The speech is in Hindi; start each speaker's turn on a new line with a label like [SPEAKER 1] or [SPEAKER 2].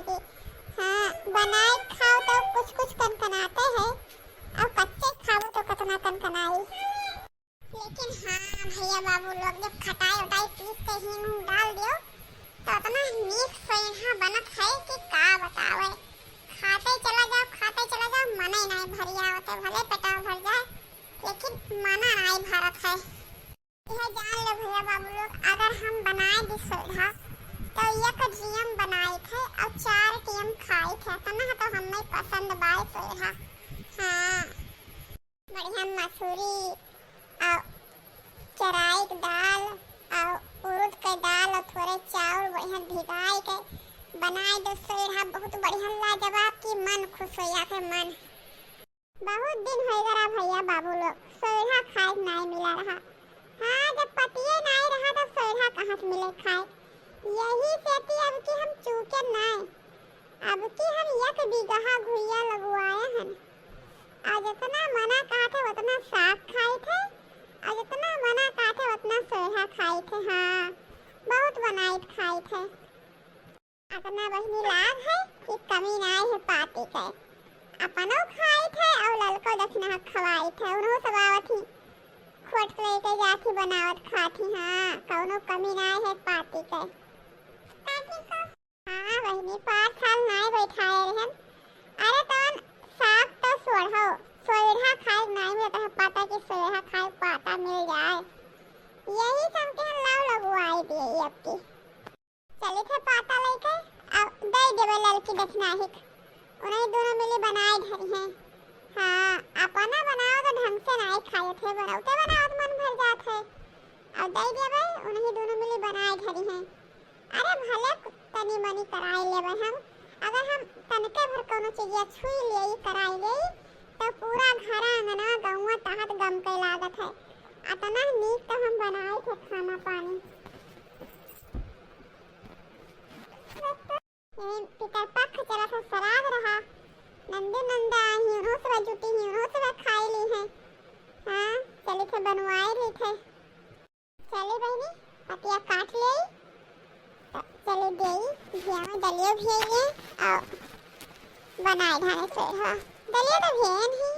[SPEAKER 1] कि हाँ बनाए खाओ तो कुछ कुछ कनकनाते हैं और कच्चे खाओ तो कतना कनकनाई। लेकिन हाँ भैया बाबू लोग जब खटाई उटाई पीस के हींग डाल दियो तो इतना मीठ सोया बनत है कि का बतावे। खाते चला जाओ मन ही नहीं भरिया होते, भले पेटा भर जाए लेकिन मना नहीं भरत है। यह जान लो भैया बाबू लोग, अगर हम बनाए दी सोधा तो एक टीएम बनाए थे और 4 टीएम खाए थे, तना तो हमें पसंद बाय सोधा। हाँ बढ़िया मसूरी और चराई की दाल और उड़द के दाल और थोड़े चावल बढ़िया भिगाई के बनाए दो सोधा, बहुत बढ़िया लाजवाब की मन खुश हो जाते मन। बहुत दिन हो गया भैया बाबू लोग सोधा खाए नहीं मिला रहा। हाँ जब पतिए नहीं रहा तो सोधा कहाँ से मिले खाए। यही सेती अब की हम चूके नहीं, अब की हम एक बीघा घुइया लगवाए हैं और जितना मना काटे उतना साग खाए थे और जितना मना काटे उतना सोधा खाए थे। हाँ बहुत बनाए खाए थे। अपना बहनी लाभ है कि कमी नहीं है पाती के, अपनों खाए थे और ललको दक्षिणा खवाए थे, उन्हों सब आवत ही खोट लेके जाती बनावत खाती। हाँ कौनो कमी नहीं है पाती के। हाँ बहनी 5 साल नहीं बैठाए रहन। अरे तोन साग तो सोढ़ो सोढ़ा खाए नहीं मिलता है, पता कि सोढ़ा खाए पाता मिल जाए, यही समझ के लाव लगवाई दिए अब की। चले थे पाता लेके अब दे देवे लड़की दक्षिणा हिक, उन्हें दोनों मिली बनाए धरी हैं। हाँ अपना बनाओ तो ढंग से नहीं खाए थे, बनाओते बनाओ तो मन भर जात है और दे देवे उन्हें दोनों मिली बनाए धरी हैं। अरे भले तनी मनी कराई लेवे हम, अगर हम तनके भर कोनो चीज़ छुई लेई कराई लेई तो पूरा घर आंगना गौवा तहत गम के लागत है। अतना नीक तो हम बनाए थे खाना पानी। पितर पक्ष चला था सराग रहा, नंदे नंदा ही उन्हों से जुटी ही उन्हों से खाई ली है। हाँ चले थे बनवाए रही थे। चले बहनी पतिया काट ले चले देई घिया में दलियो भेजे और बनाए धाने से। हाँ दलियो तो भेन ही